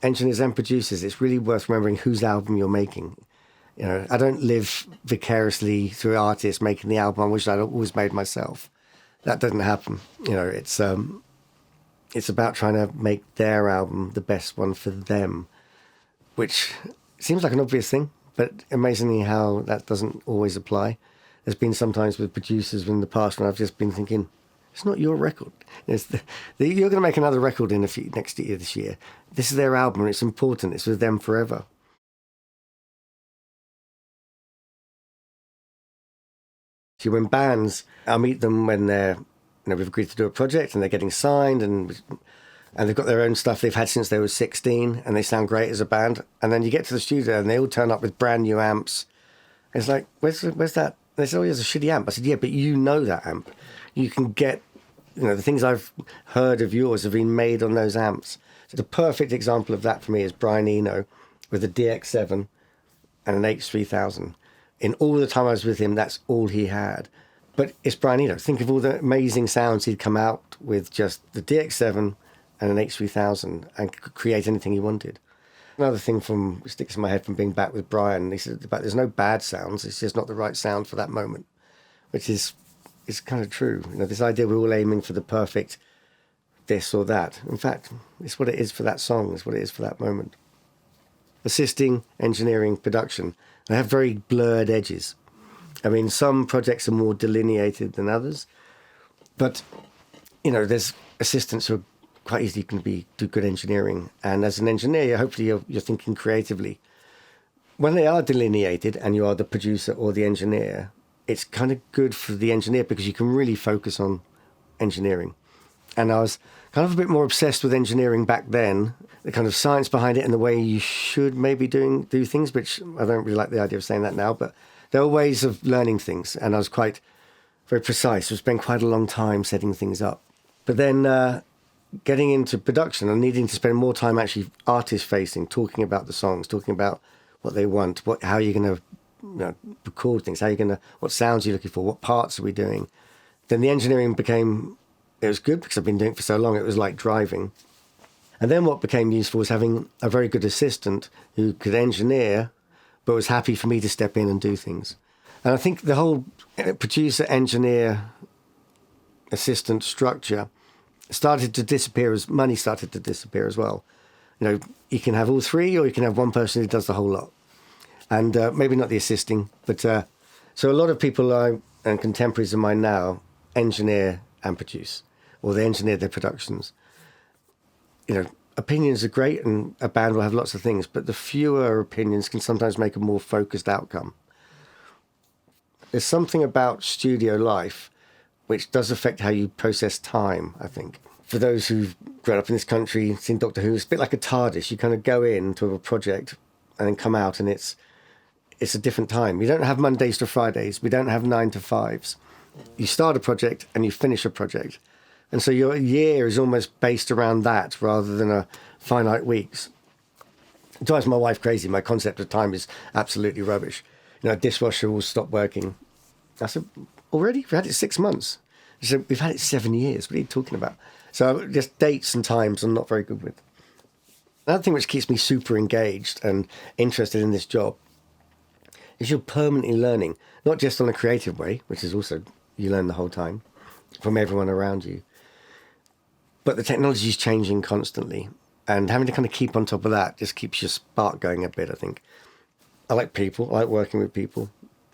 engineers and producers, it's really worth remembering whose album you're making. You know, I don't live vicariously through artists making the album I wish I'd always made myself. That doesn't happen. You know, it's about trying to make their album the best one for them, which seems like an obvious thing, but amazingly how that doesn't always apply. There's been sometimes with producers in the past when I've just been thinking, it's not your record. You're going to make another record next year, this year. This is their album, and it's important. It's with them forever. See, when bands, I meet them when we've agreed to do a project and they're getting signed and they've got their own stuff they've had since they were 16 and they sound great as a band. And then you get to the studio and they all turn up with brand new amps. It's like, where's that? They said, oh, it's a shitty amp. I said, yeah, but you know that amp. You can get, the things I've heard of yours have been made on those amps. So the perfect example of that for me is Brian Eno with a DX7 and an H3000. In all the time I was with him, that's all he had. But it's Brian Eno. Think of all the amazing sounds he'd come out with just the DX7 and an H3000 and could create anything he wanted. Another thing sticks in my head from being back with Brian, he said about there's no bad sounds, it's just not the right sound for that moment, which is kind of true. This idea we're all aiming for the perfect this or that. In fact, it's what it is for that song, it's what it is for that moment. Assisting, engineering, production, they have very blurred edges. I mean, some projects are more delineated than others, but, there's assistants who are quite easily can do good engineering. And as an engineer, hopefully you're thinking creatively. When they are delineated and you are the producer or the engineer, it's kind of good for the engineer because you can really focus on engineering. And I was kind of a bit more obsessed with engineering back then, the kind of science behind it and the way you should maybe do things, which I don't really like the idea of saying that now, but there are ways of learning things. And I was very precise. I spent quite a long time setting things up. But then getting into production and needing to spend more time actually artist-facing, talking about the songs, talking about what they want, how you're going to record things, what sounds are you looking for, what parts are we doing. Then the engineering it was good because I've been doing it for so long, it was like driving. And then what became useful was having a very good assistant who could engineer, but was happy for me to step in and do things. And I think the whole producer, engineer, assistant structure started to disappear as money started to disappear as well. You can have all three, or you can have one person who does the whole lot. And maybe not the assisting, but so a lot of people and contemporaries of mine now engineer and produce, or they engineer their productions. Opinions are great and a band will have lots of things, but the fewer opinions can sometimes make a more focused outcome. There's something about studio life which does affect how you process time, I think. For those who've grown up in this country, seen Doctor Who, it's a bit like a TARDIS. You kind of go into a project and then come out and it's a different time. You don't have Mondays to Fridays. We don't have 9 to 5s. You start a project and you finish a project. And so your year is almost based around that rather than a finite weeks. It drives my wife crazy. My concept of time is absolutely rubbish. A dishwasher will stop working. I said, already? We've had it 6 months. She said, we've had it 7 years. What are you talking about? So just dates and times I'm not very good with. Another thing which keeps me super engaged and interested in this job is you're permanently learning, not just on a creative way, which is also you learn the whole time from everyone around you, but the technology is changing constantly, and having to kind of keep on top of that just keeps your spark going a bit, I think. I like people. I like working with people.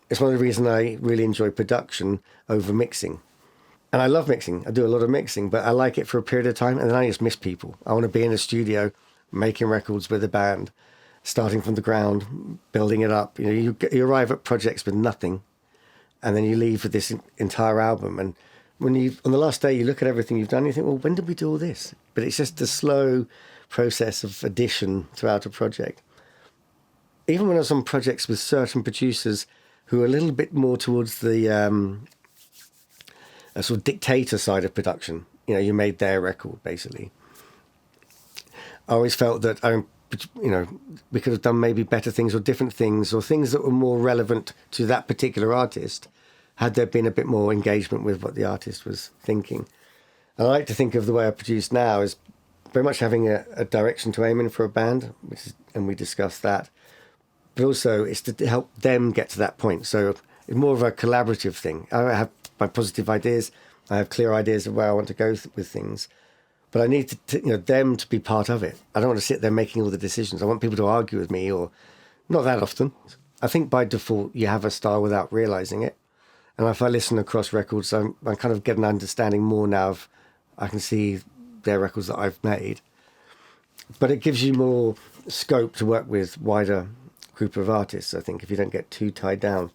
It's one of the reasons I really enjoy production over mixing. And I love mixing. I do a lot of mixing, but I like it for a period of time, and then I just miss people. I want to be in a studio making records with a band, starting from the ground, building it up. You arrive at projects with nothing, and then you leave with this entire album. And when on the last day, you look at everything you've done, you think, well, when did we do all this? But it's just the slow process of addition throughout a project. Even when I was on projects with certain producers who are a little bit more towards the a sort of dictator side of production, you made their record, basically. I always felt that, we could have done maybe better things or different things or things that were more relevant to that particular artist had there been a bit more engagement with what the artist was thinking. And I like to think of the way I produce now as very much having a direction to aim in for a band, and we discussed that. But also it's to help them get to that point. So it's more of a collaborative thing. I have my positive ideas. I have clear ideas of where I want to go with things. But I need them to be part of it. I don't want to sit there making all the decisions. I want people to argue with me, or not that often. I think by default you have a style without realizing it. And if I listen across records, I kind of get an understanding more now of, I can see their records that I've made. But it gives you more scope to work with wider group of artists, I think, if you don't get too tied down.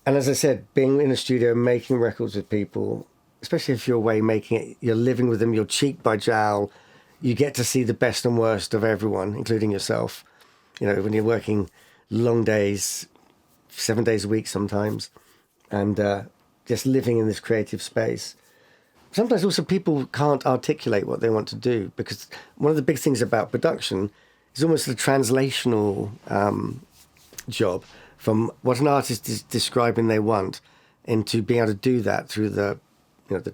And as I said, being in a studio, making records with people, especially if you're away making it, you're living with them, you're cheek by jowl, you get to see the best and worst of everyone, including yourself. When you're working long days, 7 days a week sometimes, and just living in this creative space. Sometimes also people can't articulate what they want to do, because one of the big things about production is almost a translational job from what an artist is describing they want into being able to do that through the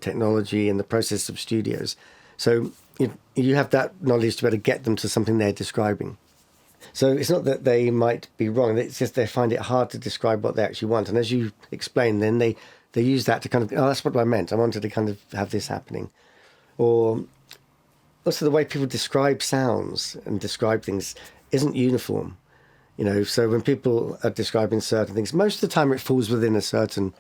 technology and the process of studios. So you have that knowledge to be able to get them to something they're describing. So it's not that they might be wrong, it's just they find it hard to describe what they actually want. And as you explain, then they use that to kind of, that's what I meant. I wanted to kind of have this happening. Or also the way people describe sounds and describe things isn't uniform. So when people are describing certain things, most of the time it falls within a certain,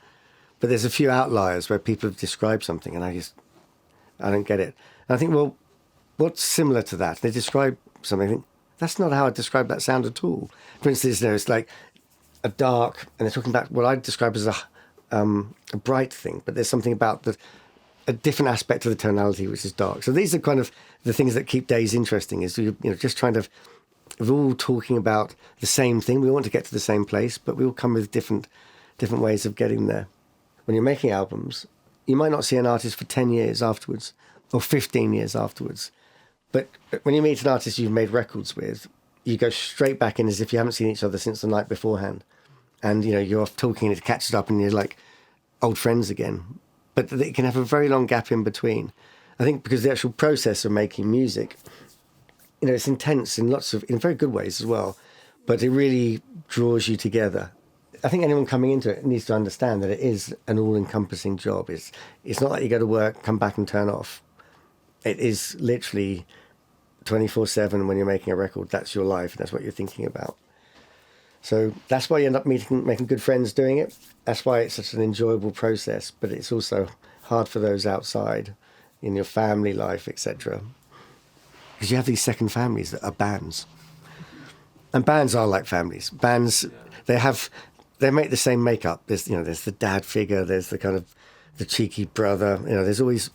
but there's a few outliers where people have described something and I don't get it. And I think, well, what's similar to that? They describe something, I think, that's not how I describe that sound at all. For instance, it's like a dark, and they're talking about what I describe as a bright thing, but there's something about a different aspect of the tonality which is dark. So these are kind of the things that keep days interesting, is just trying to, we're all talking about the same thing. We want to get to the same place, but we all come with different ways of getting there. When you're making albums, you might not see an artist for 10 years afterwards, or 15 years afterwards. But when you meet an artist you've made records with, you go straight back in as if you haven't seen each other since the night beforehand. And, you're off talking and it catches up and you're like old friends again. But it can have a very long gap in between. I think because the actual process of making music, it's intense in very good ways as well. But it really draws you together. I think anyone coming into it needs to understand that it is an all-encompassing job. It's not like you go to work, come back and turn off. It is literally 24/7 when you're making a record. That's your life, and that's what you're thinking about. So that's why you end up making good friends doing it. That's why it's such an enjoyable process, but it's also hard for those outside in your family life, etc. Because you have these second families that are bands. And bands are like families. Bands, they make the same makeup. There's the dad figure, there's the kind of the cheeky brother, there's always,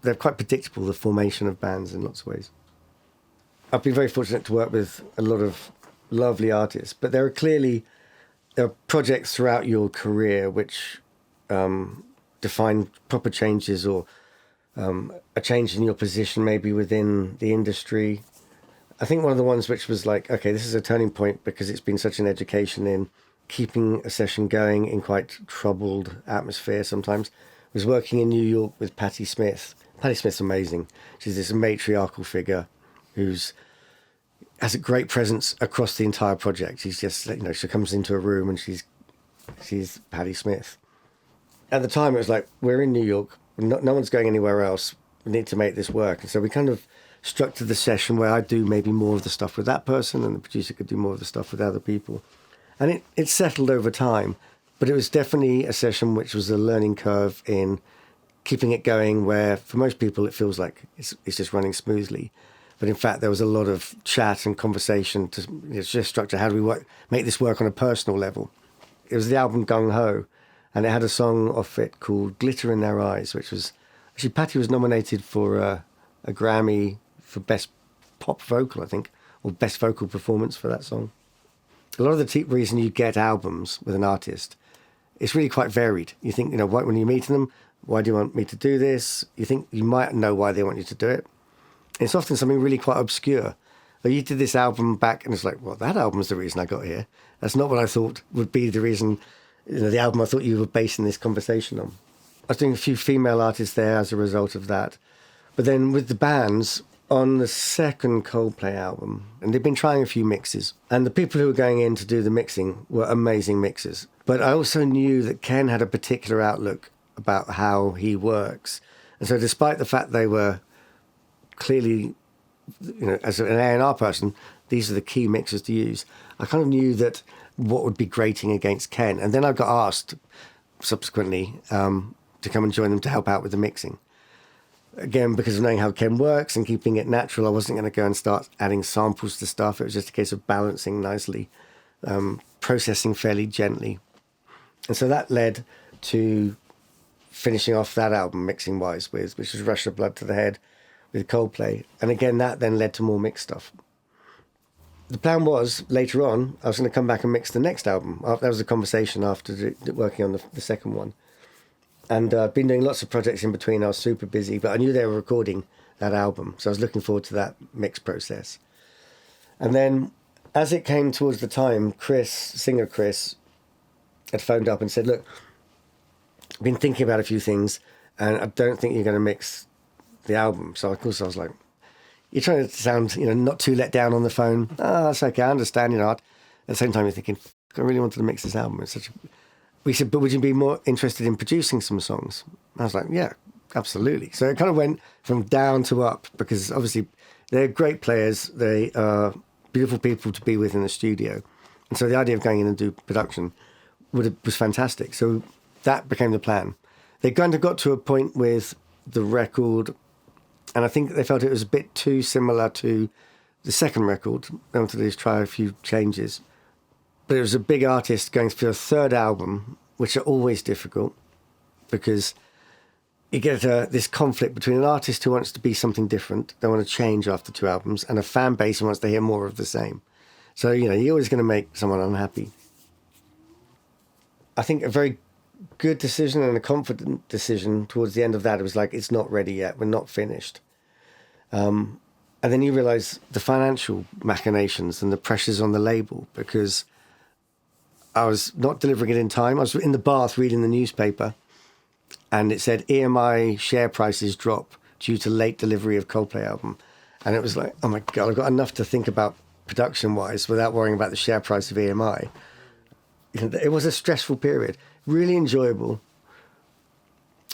they're quite predictable, the formation of bands in lots of ways. I've been very fortunate to work with a lot of lovely artists, but there are projects throughout your career which define proper changes, or a change in your position maybe within the industry. I think one of the ones which was like, okay, this is a turning point because it's been such an education in keeping a session going in quite troubled atmosphere sometimes, was working in New York with Patti Smith. Patti Smith's amazing. She's this matriarchal figure who's has a great presence across the entire project. She's just, she comes into a room and she's Patti Smith. At the time, it was like, we're in New York. No one's going anywhere else. We need to make this work. And so we kind of structured the session where I do maybe more of the stuff with that person and the producer could do more of the stuff with other people. And it settled over time. But it was definitely a session which was a learning curve in keeping it going, where for most people it feels like it's just running smoothly. But in fact, there was a lot of chat and conversation to just structure how do we make this work on a personal level. It was the album Gung Ho, and it had a song off it called Glitter in Their Eyes, which was, actually Patti was nominated for a Grammy for Best Pop Vocal, I think, or Best Vocal Performance for that song. A lot of the reason you get albums with an artist, it's really quite varied. You think, when you're meeting them, why do you want me to do this? You think you might know why they want you to do it. It's often something really quite obscure. Like you did this album back, and it's like, well, that album's the reason I got here. That's not what I thought would be the reason, the album I thought you were basing this conversation on. I was doing a few female artists there as a result of that. But then with the bands, on the second Coldplay album, and they've been trying a few mixes, and the people who were going in to do the mixing were amazing mixers. But I also knew that Ken had a particular outlook about how he works. And so despite the fact they were clearly, as an A&R person, these are the key mixers to use, I kind of knew that what would be grating against Ken. And then I got asked subsequently to come and join them to help out with the mixing. Again, because of knowing how Ken works and keeping it natural, I wasn't going to go and start adding samples to stuff. It was just a case of balancing nicely, processing fairly gently. And so that led to finishing off that album mixing-wise which was Rush of Blood to the Head with Coldplay. And again, that then led to more mixed stuff. The plan was, later on, I was going to come back and mix the next album. That was a conversation after working on the second one. And I've been doing lots of projects in between. I was super busy, but I knew they were recording that album. So I was looking forward to that mix process. And then as it came towards the time, singer Chris, had phoned up and said, look, I've been thinking about a few things and I don't think you're going to mix the album. So of course I was like, you're trying to sound, not too let down on the phone. Oh, that's okay, I understand, At the same time, you're thinking, I really wanted to mix this album. We said, but would you be more interested in producing some songs? I was like, yeah, absolutely. So it kind of went from down to up because obviously they're great players. They are beautiful people to be with in the studio. And so the idea of going in and do production was fantastic. So that became the plan. They kind of got to a point with the record, and I think they felt it was a bit too similar to the second record. They wanted to just try a few changes. But it was a big artist going for a third album, which are always difficult because you get this conflict between an artist who wants to be something different, they want to change after two albums, and a fan base who wants to hear more of the same. So, you're always going to make someone unhappy. I think a very good decision and a confident decision towards the end of that, it was like, it's not ready yet, we're not finished. And then you realise the financial machinations and the pressures on the label because I was not delivering it in time. I was in the bath reading the newspaper and it said EMI share prices drop due to late delivery of Coldplay album. And it was like, oh my God, I've got enough to think about production-wise without worrying about the share price of EMI. It was a stressful period, really enjoyable.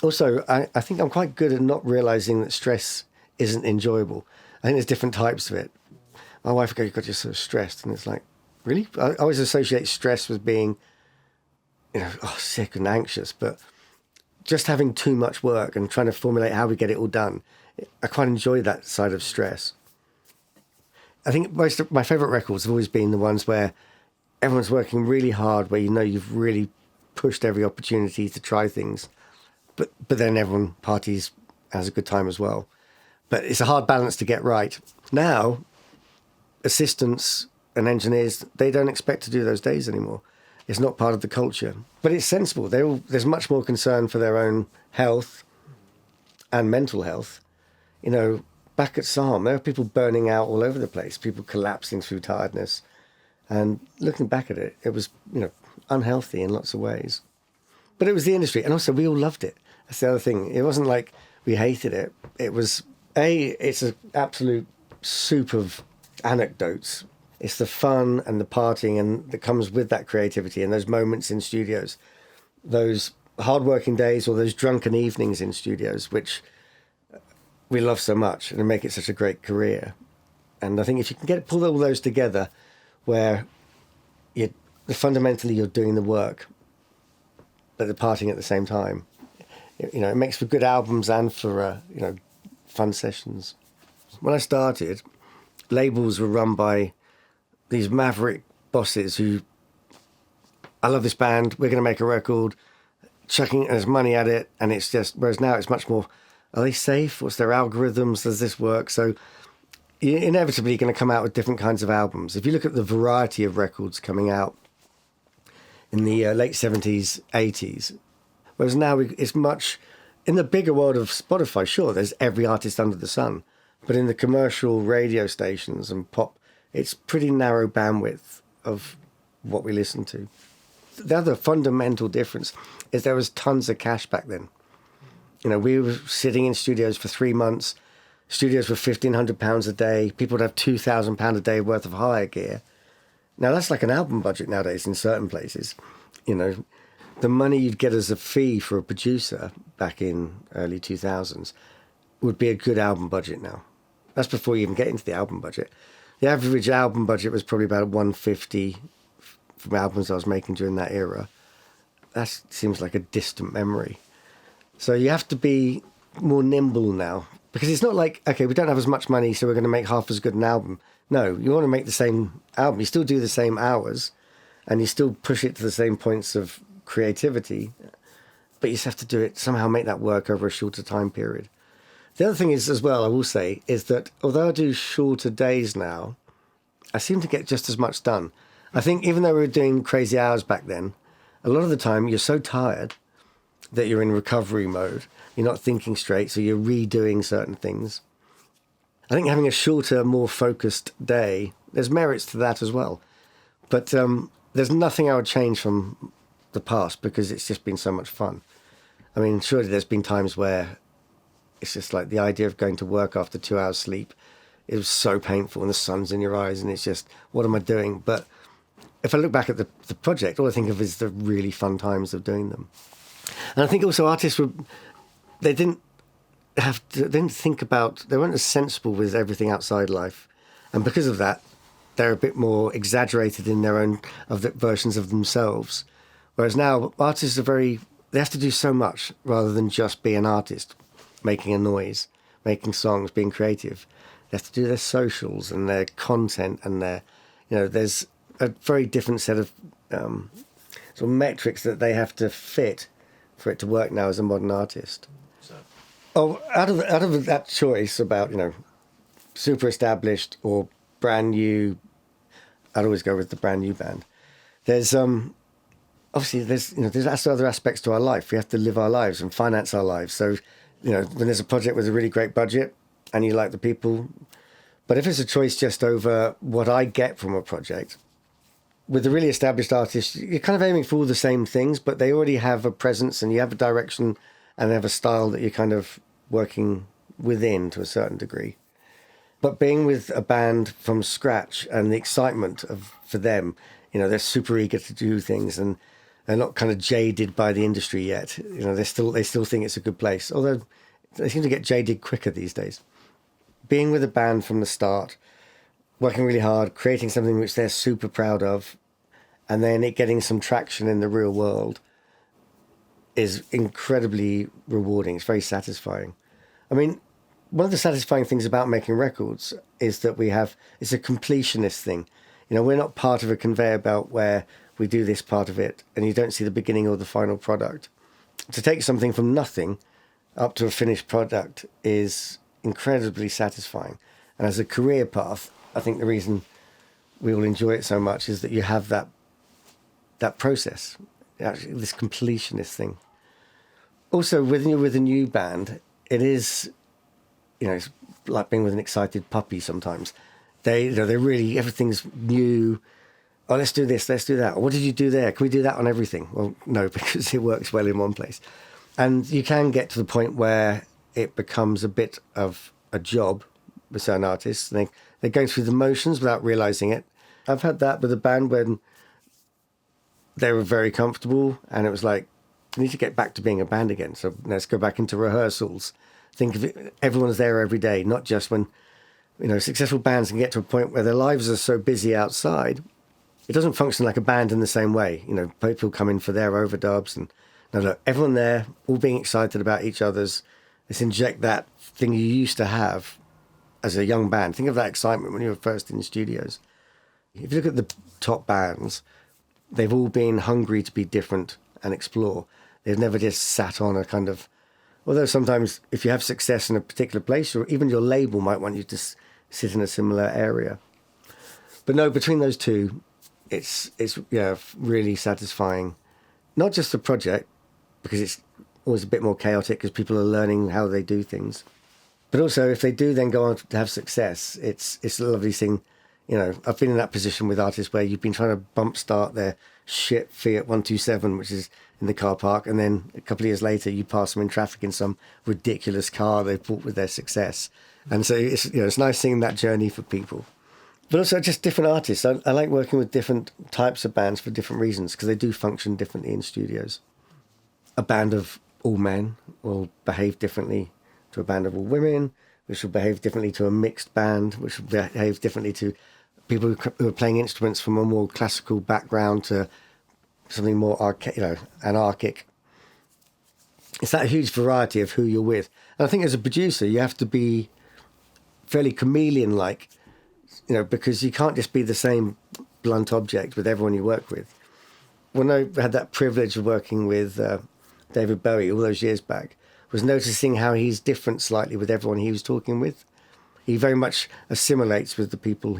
Also, I think I'm quite good at not realising that stress isn't enjoyable. I think there's different types of it. My wife would go, you're so stressed. And it's like, really? I always associate stress with being, sick and anxious. But just having too much work and trying to formulate how we get it all done, I quite enjoy that side of stress. I think most of my favourite records have always been the ones where everyone's working really hard, where you've really pushed every opportunity to try things. But then everyone parties, has a good time as well. But it's a hard balance to get right. Now, assistants and engineers, they don't expect to do those days anymore. It's not part of the culture. But it's sensible. There's much more concern for their own health and mental health. Back at Psalm, there were people burning out all over the place, people collapsing through tiredness. And looking back at it, it was, unhealthy in lots of ways. But it was the industry. And also, we all loved it. That's the other thing. It wasn't like we hated it. It was, it's an absolute soup of anecdotes. It's the fun and the partying and that comes with that creativity and those moments in studios, those hard-working days or those drunken evenings in studios, which we love so much and make it such a great career. And I think if you can pull all those together, where fundamentally you're doing the work, but the partying at the same time, it makes for good albums and for fun sessions. When I started, labels were run by these maverick bosses who, I love this band, we're going to make a record, chucking as money at it, and it's just, whereas now it's much more, are they safe? What's their algorithms? Does this work? So you're inevitably going to come out with different kinds of albums. If you look at the variety of records coming out in the late 70s, 80s, whereas now it's much, in the bigger world of Spotify, sure, there's every artist under the sun, but in the commercial radio stations and pop, it's pretty narrow bandwidth of what we listen to. The other fundamental difference is there was tons of cash back then. We were sitting in studios for 3 months, Studios were £1,500 a day. People would have £2,000 a day worth of hire gear. Now, that's like an album budget nowadays in certain places. You know, the money you'd get as a fee for a producer back in early 2000s would be a good album budget now. That's before you even get into the album budget. The average album budget was probably about 150 from albums I was making during that era. That seems like a distant memory. So you have to be more nimble now, because it's not like, okay, we don't have as much money, so we're going to make half as good an album. No, you want to make the same album. You still do the same hours, and you still push it to the same points of creativity, but you just have to do it, somehow make that work over a shorter time period. The other thing is, as well, I will say, is that although I do shorter days now, I seem to get just as much done. I think even though we were doing crazy hours back then, a lot of the time you're so tired that you're in recovery mode. You're not thinking straight, so you're redoing certain things. I think having a shorter, more focused day, there's merits to that as well. But there's nothing I would change from the past, because it's just been so much fun. I mean, surely there's been times where it's just like the idea of going to work after 2 hours sleep, it was so painful and the sun's in your eyes and it's just, what am I doing? But if I look back at the project, all I think of is the really fun times of doing them. And I think also artists they didn't think about, they weren't as sensible with everything outside life. And because of that, they're a bit more exaggerated in their own versions of themselves. Whereas now artists they have to do so much rather than just be an artist, making a noise, making songs, being creative. They have to do their socials and their content and there's a very different set of sort of metrics that they have to fit for it to work now as a modern artist. So, out of that choice about, super established or brand new, I'd always go with the brand new band. There's obviously there's other aspects to our life. We have to live our lives and finance our lives. So, when there's a project with a really great budget and you like the people, but if it's a choice just over what I get from a project, with a really established artist, you're kind of aiming for all the same things, but they already have a presence and you have a direction and they have a style that you're kind of working within to a certain degree. But being with a band from scratch and the excitement for them, they're super eager to do things and they're not kind of jaded by the industry yet. They still think it's a good place, although they seem to get jaded quicker these days. Being with a band from the start, working really hard, creating something which they're super proud of, and then it getting some traction in the real world is incredibly rewarding. It's very satisfying. I mean, one of the satisfying things about making records is that it's a completionist thing. We're not part of a conveyor belt where we do this part of it and you don't see the beginning or the final product. To take something from nothing up to a finished product is incredibly satisfying. And as a career path, I think the reason we all enjoy it so much is that you have that process, actually, this completionist thing. Also, with a new band, it is, it's like being with an excited puppy sometimes. They're really, everything's new. Oh, let's do this, let's do that. What did you do there? Can we do that on everything? Well, no, because it works well in one place. And you can get to the point where it becomes a bit of a job with certain artists. They're going through the motions without realizing it. I've had that with a band when they were very comfortable and it was like, we need to get back to being a band again. So let's go back into rehearsals. Think of it, everyone's there every day, not just when, successful bands can get to a point where their lives are so busy outside. It doesn't function like a band in the same way. People come in for their overdubs and no, everyone there, all being excited about each other's. Let's inject that thing you used to have as a young band. Think of that excitement when you were first in the studios. If you look at the top bands, they've all been hungry to be different and explore. They've never just sat on a kind of, although sometimes if you have success in a particular place, or even your label might want you to sit in a similar area. But no, between those two, it's really satisfying. Not just the project, because it's always a bit more chaotic because people are learning how they do things. But also, if they do then go on to have success, it's a lovely thing. I've been in that position with artists where you've been trying to bump start their shit Fiat 127, which is in the car park, and then a couple of years later you pass them in traffic in some ridiculous car they've bought with their success, And so it's nice seeing that journey for people. But also just different artists. I like working with different types of bands for different reasons because they do function differently in studios. A band of all men will behave differently to a band of all women, which will behave differently to a mixed band, which will behave differently to people who are playing instruments from a more classical background to something more anarchic. It's that huge variety of who you're with. And I think as a producer, you have to be fairly chameleon-like, because you can't just be the same blunt object with everyone you work with. When I had that privilege of working with David Bowie all those years back, was noticing how he's different slightly with everyone he was talking with. He very much assimilates with the people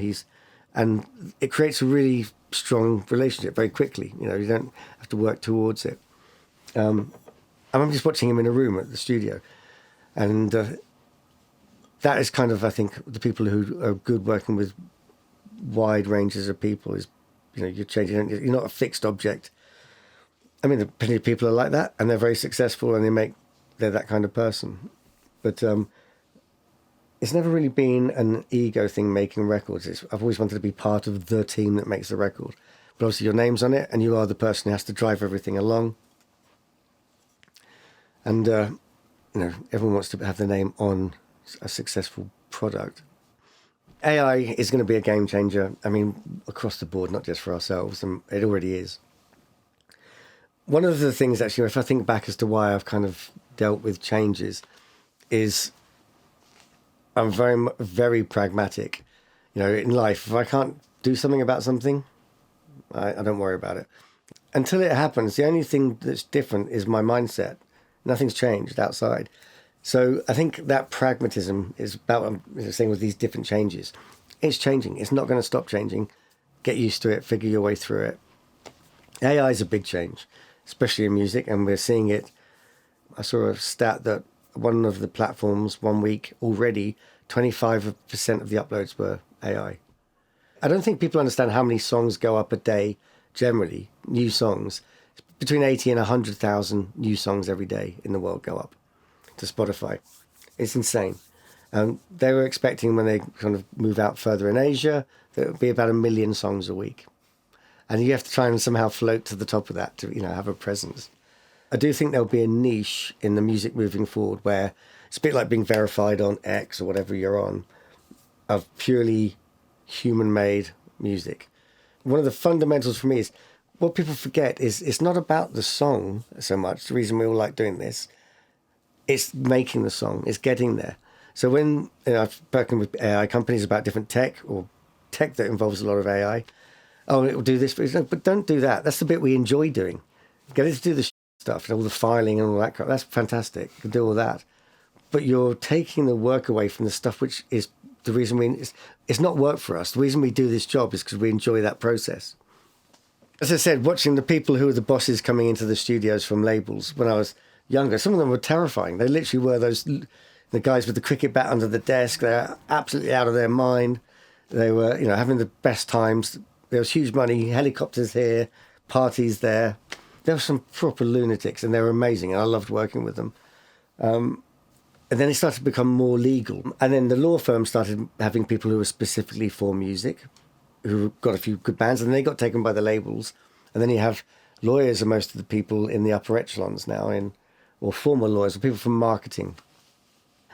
and it creates a really strong relationship very quickly. You don't have to work towards it. I'm just watching him in a room at the studio, and that is kind of, I think, the people who are good working with wide ranges of people is, you're changing. You're not a fixed object. I mean, plenty of people are like that, and they're very successful, and they're that kind of person. But it's never really been an ego thing making records. I've always wanted to be part of the team that makes the record. But obviously your name's on it, and you are the person who has to drive everything along. And, everyone wants to have their name on a successful product. AI is going to be a game changer, across the board, not just for ourselves, and it already is. One of the things, actually, if I think back as to why I've kind of dealt with changes, is I'm very, very pragmatic. In life, if I can't do something about something, I don't worry about it. Until it happens, the only thing that's different is my mindset. Nothing's changed outside. So I think that pragmatism is about what I'm saying with these different changes. It's changing. It's not going to stop changing. Get used to it. Figure your way through it. AI is a big change, especially in music, and we're seeing it. I saw a stat that one of the platforms 1 week already, 25% of the uploads were AI. I don't think people understand how many songs go up a day generally, new songs. Between 80 and 100,000 new songs every day in the world go up to Spotify. It's insane. They were expecting when they kind of move out further in Asia, that it would be about 1 million songs a week. And you have to try and somehow float to the top of that to, have a presence. I do think there'll be a niche in the music moving forward where it's a bit like being verified on X or whatever you're on, of purely human-made music. One of the fundamentals for me is, what people forget is it's not about the song so much. The reason we all like doing this, it's making the song, it's getting there. So when I've spoken with AI companies about different tech or tech that involves a lot of AI, it will do this, but don't do that. That's the bit we enjoy doing. Get it to do the stuff and all the filing and all that crap. That's fantastic. You can do all that. But you're taking the work away from the stuff which is the reason it's not work for us. The reason we do this job is because we enjoy that process. As I said, watching the people who were the bosses coming into the studios from labels when I was younger, some of them were terrifying. They literally were the guys with the cricket bat under the desk. They're absolutely out of their mind. They were, having the best times. There was huge money, helicopters here, parties there. There were some proper lunatics, and they were amazing, and I loved working with them. And then it started to become more legal. And then the law firm started having people who were specifically for music, who got a few good bands, and they got taken by the labels. And then you have lawyers are most of the people in the upper echelons now, or former lawyers, or people from marketing.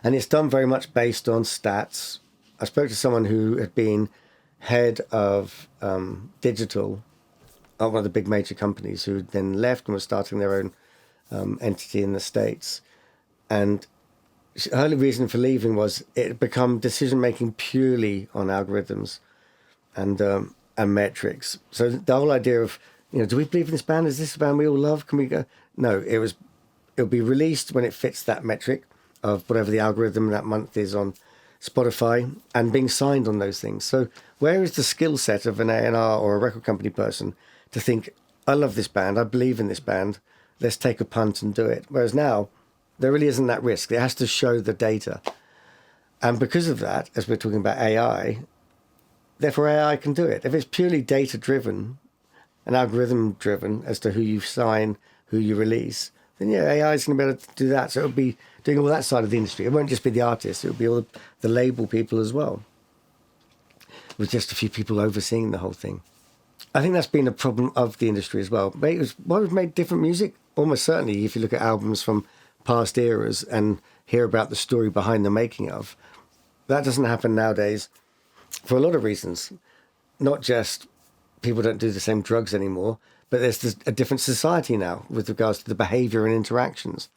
And it's done very much based on stats. I spoke to someone who had been head of digital at one of the big major companies, who then left and was starting their own entity in the States. And her reason for leaving was it had become decision-making purely on algorithms and metrics. So the whole idea of, do we believe in this band? Is this a band we all love? Can we go? No, it'll be released when it fits that metric of whatever the algorithm that month is on Spotify, and being signed on those things. So where is the skill set of an A&R or a record company person to think, I love this band, I believe in this band, let's take a punt and do it? Whereas now, there really isn't that risk. It has to show the data. And because of that, as we're talking about AI, therefore AI can do it. If it's purely data-driven and algorithm-driven as to who you sign, who you release, then yeah, AI is going to be able to do that. So it'll be doing all that side of the industry. It won't just be the artists, it'll be all the label people as well, with just a few people overseeing the whole thing. I think that's been a problem of the industry as well. But it was why we've made different music. Almost certainly, if you look at albums from past eras and hear about the story behind the making of, that doesn't happen nowadays for a lot of reasons. Not just people don't do the same drugs anymore, but there's a different society now with regards to the behaviour and interactions.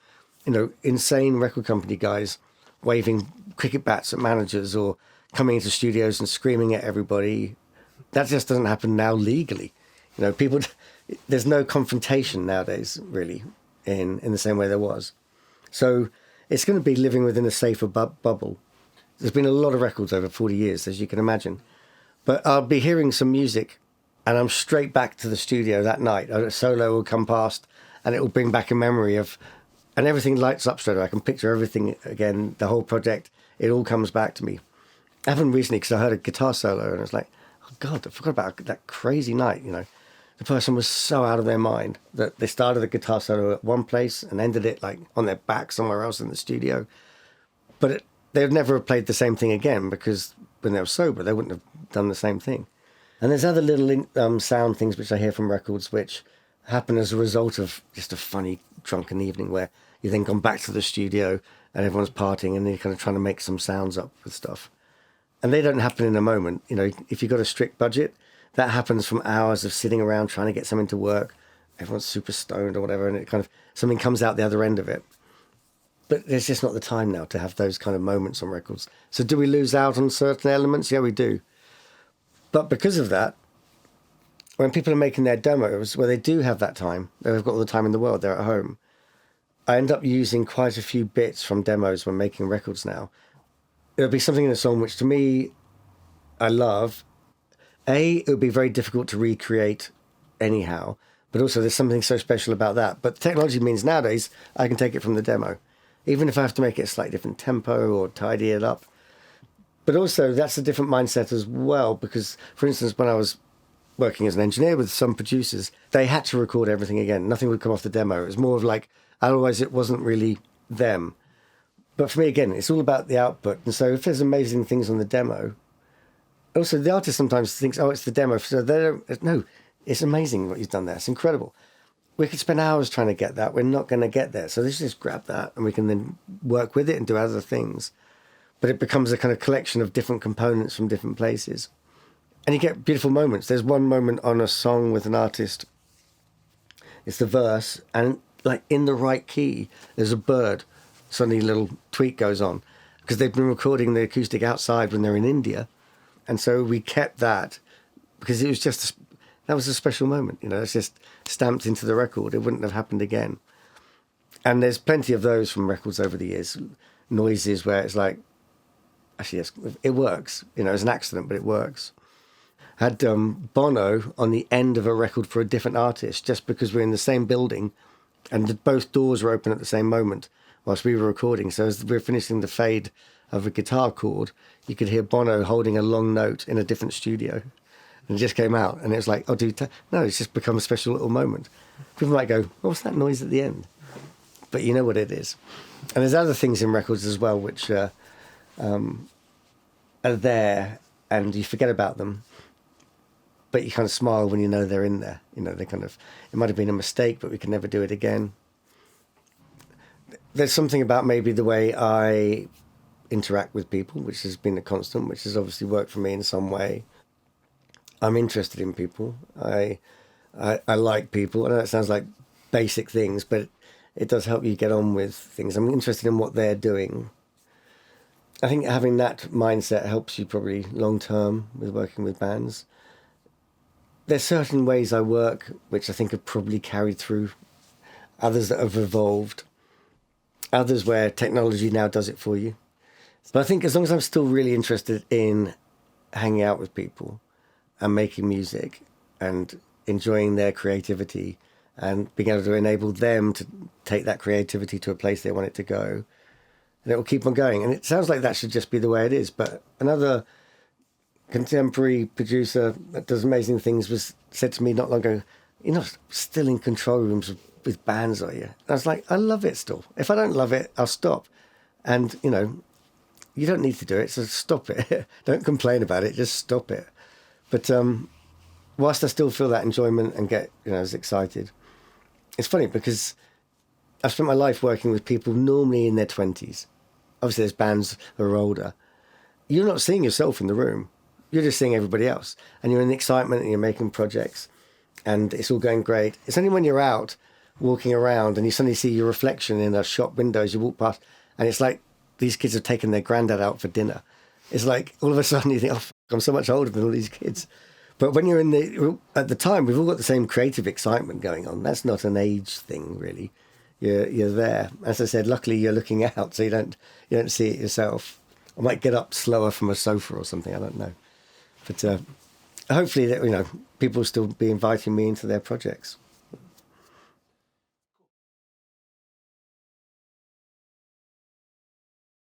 You know, insane record company guys waving cricket bats at managers or coming into studios and screaming at everybody. That just doesn't happen now legally. You know, people, there's no confrontation nowadays, really, in the same way there was. So it's going to be living within a safer bubble. There's been a lot of records over 40 years, as you can imagine. But I'll be hearing some music and I'm straight back to the studio that night. A solo will come past and it will bring back a memory of, and everything lights up straight away. I can picture everything again, the whole project. It all comes back to me. It happened recently because I heard a guitar solo and I was like, oh God, I forgot about that crazy night, you know. The person was so out of their mind that they started the guitar solo at one place and ended it like on their back somewhere else in the studio. But they would never have played the same thing again because when they were sober, they wouldn't have done the same thing. And there's other little sound things which I hear from records which happen as a result of just a funny drunken evening where you then come back to the studio and everyone's partying and you're kind of trying to make some sounds up with stuff. And they don't happen in a moment. You know, if you've got a strict budget, that happens from hours of sitting around trying to get something to work. Everyone's super stoned or whatever, and it kind of, something comes out the other end of it. But there's just not the time now to have those kind of moments on records. So do we lose out on certain elements? Yeah, we do. But because of that, when people are making their demos, where they do have that time, they've got all the time in the world, they're at home, I end up using quite a few bits from demos when making records now. It'll be something in a song which to me, I love. It would be very difficult to recreate anyhow, but also there's something so special about that. But technology means nowadays I can take it from the demo, even if I have to make it a slightly different tempo or tidy it up. But also that's a different mindset as well, because, for instance, when I was working as an engineer with some producers, they had to record everything again. Nothing would come off the demo. It was more of like, otherwise it wasn't really them. But for me, again, it's all about the output. And so if there's amazing things on the demo, also the artist sometimes thinks, oh, it's the demo. So they don't, no, it's amazing what you've done there. It's incredible. We could spend hours trying to get that. We're not going to get there. So let's just grab that and we can then work with it and do other things. But it becomes a kind of collection of different components from different places. And you get beautiful moments. There's one moment on a song with an artist. It's the verse, and like in the right key, there's a bird. Suddenly a little tweak goes on because they've been recording the acoustic outside when they're in India. And so we kept that because it was just, that was a special moment. You know, it's just stamped into the record. It wouldn't have happened again. And there's plenty of those from records over the years. Noises where it's like, actually, yes, it works. You know, it's an accident, but it works. Had Bono on the end of a record for a different artist just because we're in the same building and both doors were open at the same moment whilst we were recording. So as we were finishing the fade of a guitar chord, you could hear Bono holding a long note in a different studio. And it just came out. And it was like, oh, dude, no, it's just become a special little moment. People might go, what's that noise at the end? But you know what it is. And there's other things in records as well which are there and you forget about them. But you kind of smile when you know they're in there. You know, they kind of, it might have been a mistake, but we can never do it again. There's something about maybe the way I interact with people, which has been a constant, which has obviously worked for me in some way. I'm interested in people. I like people. I know it sounds like basic things, but it does help you get on with things. I'm interested in what they're doing. I think having that mindset helps you probably long term with working with bands. There's certain ways I work which I think have probably carried through, others that have evolved, others where technology now does it for you. But I think as long as I'm still really interested in hanging out with people and making music and enjoying their creativity and being able to enable them to take that creativity to a place they want it to go, and it will keep on going. And it sounds like that should just be the way it is, but another contemporary producer that does amazing things was said to me not long ago, you're not still in control rooms of with bands, are you? And I was like, I love it still. If I don't love it, I'll stop. And, you know, you don't need to do it, so stop it. Don't complain about it, just stop it. But whilst I still feel that enjoyment and get, you know, as excited, it's funny because I've spent my life working with people normally in their 20s. Obviously, there's bands that are older. You're not seeing yourself in the room. You're just seeing everybody else. And you're in the excitement and you're making projects and it's all going great. It's only when you're out walking around and you suddenly see your reflection in a shop window as you walk past, and it's like these kids have taken their granddad out for dinner. It's like all of a sudden you think, oh, I'm so much older than all these kids. But when you're at the time, we've all got the same creative excitement going on. That's not an age thing, really. You're there. As I said, luckily you're looking out, so you don't see it yourself. I might get up slower from a sofa or something. I don't know. But hopefully, that, you know, people will still be inviting me into their projects.